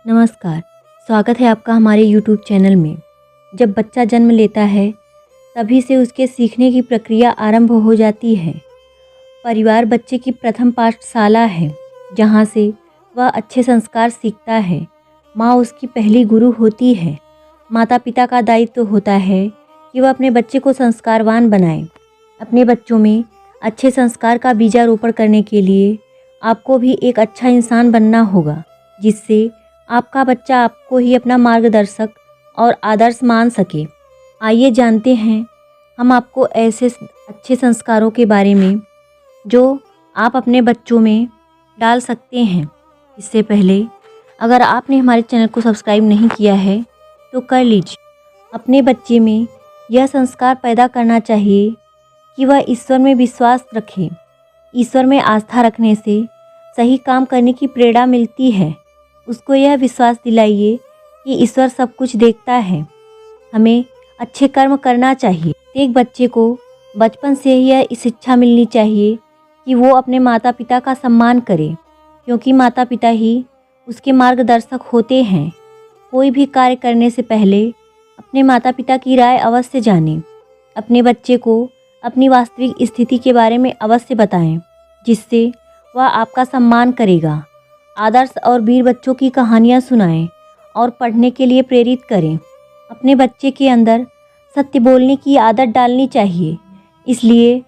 नमस्कार, स्वागत है आपका हमारे YouTube चैनल में। जब बच्चा जन्म लेता है तभी से उसके सीखने की प्रक्रिया आरंभ हो जाती है। परिवार बच्चे की प्रथम पाठशाला है जहाँ से वह अच्छे संस्कार सीखता है। माँ उसकी पहली गुरु होती है। माता पिता का दायित्व होता है कि वह अपने बच्चे को संस्कारवान बनाए। अपने बच्चों में अच्छे संस्कार का बीजारोपण करने के लिए आपको भी एक अच्छा इंसान बनना होगा, जिससे आपका बच्चा आपको ही अपना मार्गदर्शक और आदर्श मान सके। आइए जानते हैं हम आपको ऐसे अच्छे संस्कारों के बारे में जो आप अपने बच्चों में डाल सकते हैं। इससे पहले अगर आपने हमारे चैनल को सब्सक्राइब नहीं किया है तो कर लीजिए। अपने बच्चे में यह संस्कार पैदा करना चाहिए कि वह ईश्वर में विश्वास रखे। ईश्वर में आस्था रखने से सही काम करने की प्रेरणा मिलती है। उसको यह विश्वास दिलाइए कि ईश्वर सब कुछ देखता है। हमें अच्छे कर्म करना चाहिए। एक बच्चे को बचपन से ही यह शिक्षा मिलनी चाहिए कि वो अपने माता पिता का सम्मान करे, क्योंकि माता पिता ही उसके मार्गदर्शक होते हैं। कोई भी कार्य करने से पहले अपने माता पिता की राय अवश्य जानें। अपने बच्चे को अपनी वास्तविक स्थिति के बारे में अवश्य बताएं, जिससे वह आपका सम्मान करेगा। आदर्श और वीर बच्चों की कहानियाँ सुनाएं और पढ़ने के लिए प्रेरित करें। अपने बच्चे के अंदर सत्य बोलने की आदत डालनी चाहिए। इसलिए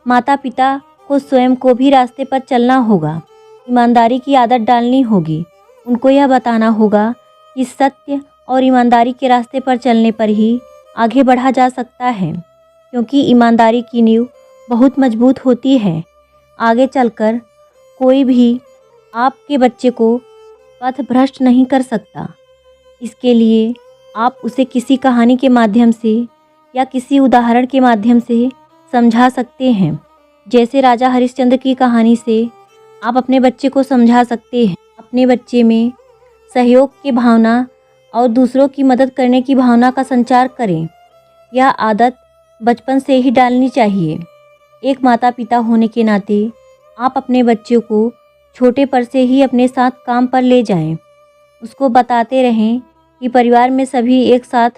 माता पिता को स्वयं को भी रास्ते पर चलना होगा। ईमानदारी की आदत डालनी होगी। उनको यह बताना होगा कि सत्य और ईमानदारी के रास्ते पर चलने पर ही आगे बढ़ा जा सकता है, क्योंकि ईमानदारी की नींव बहुत मजबूत होती है। आगे चलकर कोई भी आपके बच्चे को पथ भ्रष्ट नहीं कर सकता। इसके लिए आप उसे किसी कहानी के माध्यम से या किसी उदाहरण के माध्यम से समझा सकते हैं। जैसे राजा हरिश्चंद्र की कहानी से आप अपने बच्चे को समझा सकते हैं। अपने बच्चे में सहयोग की भावना और दूसरों की मदद करने की भावना का संचार करें। यह आदत बचपन से ही डालनी चाहिए। एक माता पिता होने के नाते आप अपने बच्चे को छोटे पर से ही अपने साथ काम पर ले जाएं। उसको बताते रहें कि परिवार में सभी एक साथ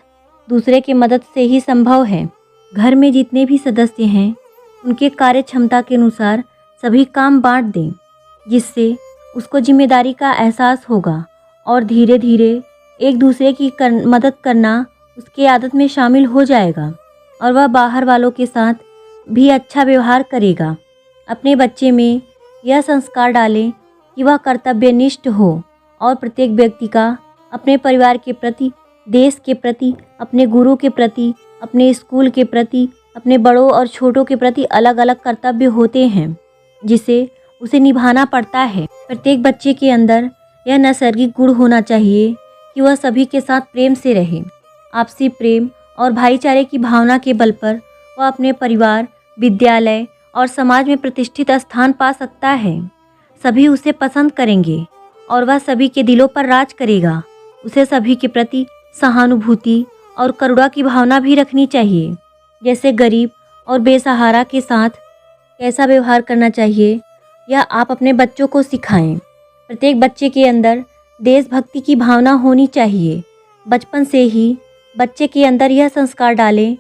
दूसरे की मदद से ही संभव है। घर में जितने भी सदस्य हैं उनके कार्य क्षमता के अनुसार सभी काम बांट दें, जिससे उसको जिम्मेदारी का एहसास होगा और धीरे धीरे एक दूसरे की मदद करना उसके आदत में शामिल हो जाएगा और वह बाहर वालों के साथ भी अच्छा व्यवहार करेगा। अपने बच्चे में यह संस्कार डालें कि वह कर्तव्यनिष्ठ हो और प्रत्येक व्यक्ति का अपने परिवार के प्रति, देश के प्रति, अपने गुरु के प्रति, अपने स्कूल के प्रति, अपने बड़ों और छोटों के प्रति अलग अलग कर्तव्य होते हैं, जिसे उसे निभाना पड़ता है। प्रत्येक बच्चे के अंदर यह नैसर्गिक गुण होना चाहिए कि वह सभी के साथ प्रेम से रहे। आपसी प्रेम और भाईचारे की भावना के बल पर वह अपने परिवार, विद्यालय और समाज में प्रतिष्ठित स्थान पा सकता है। सभी उसे पसंद करेंगे और वह सभी के दिलों पर राज करेगा। उसे सभी के प्रति सहानुभूति और करुणा की भावना भी रखनी चाहिए। जैसे गरीब और बेसहारा के साथ कैसा व्यवहार करना चाहिए, यह आप अपने बच्चों को सिखाएं। प्रत्येक बच्चे के अंदर देशभक्ति की भावना होनी चाहिए। बचपन से ही बच्चे के अंदर यह संस्कार डालें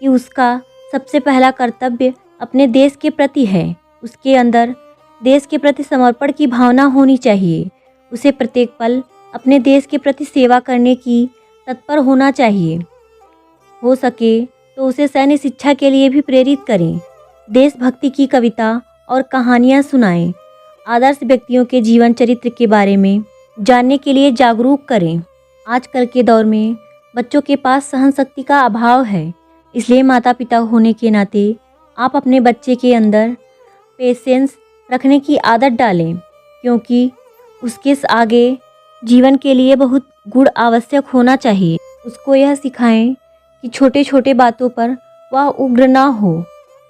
कि उसका सबसे पहला कर्तव्य अपने देश के प्रति है। उसके अंदर देश के प्रति समर्पण की भावना होनी चाहिए। उसे प्रत्येक पल अपने देश के प्रति सेवा करने की तत्पर होना चाहिए। हो सके तो उसे सैन्य शिक्षा के लिए भी प्रेरित करें। देशभक्ति की कविता और कहानियाँ सुनाएं। आदर्श व्यक्तियों के जीवन चरित्र के बारे में जानने के लिए जागरूक करें। आजकल के दौर में बच्चों के पास सहन शक्ति का अभाव है, इसलिए माता पिता होने के नाते आप अपने बच्चे के अंदर पेशेंस रखने की आदत डालें, क्योंकि उसके आगे जीवन के लिए बहुत गुण आवश्यक होना चाहिए। उसको यह सिखाएं कि छोटे छोटे बातों पर वह उग्र ना हो,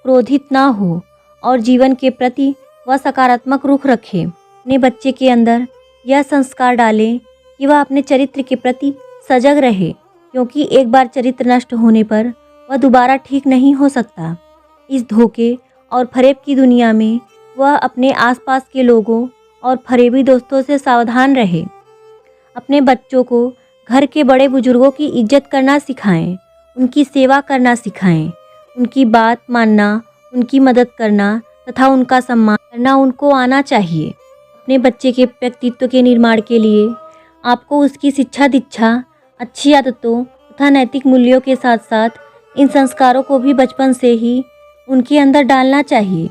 क्रोधित ना हो और जीवन के प्रति वह सकारात्मक रुख रखे। अपने बच्चे के अंदर यह संस्कार डालें कि वह अपने चरित्र के प्रति सजग रहे, क्योंकि एक बार चरित्र नष्ट होने पर वह दोबारा ठीक नहीं हो सकता। इस धोखे और फरेब की दुनिया में वह अपने आसपास के लोगों और फरेबी दोस्तों से सावधान रहे। अपने बच्चों को घर के बड़े बुजुर्गों की इज्जत करना सिखाएं, उनकी सेवा करना सिखाएं, उनकी बात मानना, उनकी मदद करना तथा उनका सम्मान करना उनको आना चाहिए। अपने बच्चे के व्यक्तित्व के निर्माण के लिए आपको उसकी शिक्षा दीक्षा, अच्छी आदतों तथा नैतिक मूल्यों के साथ साथ इन संस्कारों को भी बचपन से ही उनके अंदर डालना चाहिए।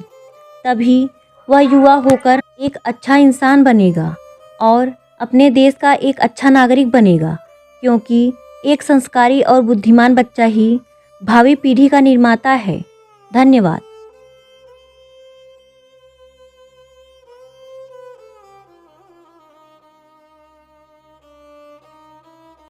तभी वह युवा होकर एक अच्छा इंसान बनेगा और अपने देश का एक अच्छा नागरिक बनेगा, क्योंकि एक संस्कारी और बुद्धिमान बच्चा ही भावी पीढ़ी का निर्माता है। धन्यवाद।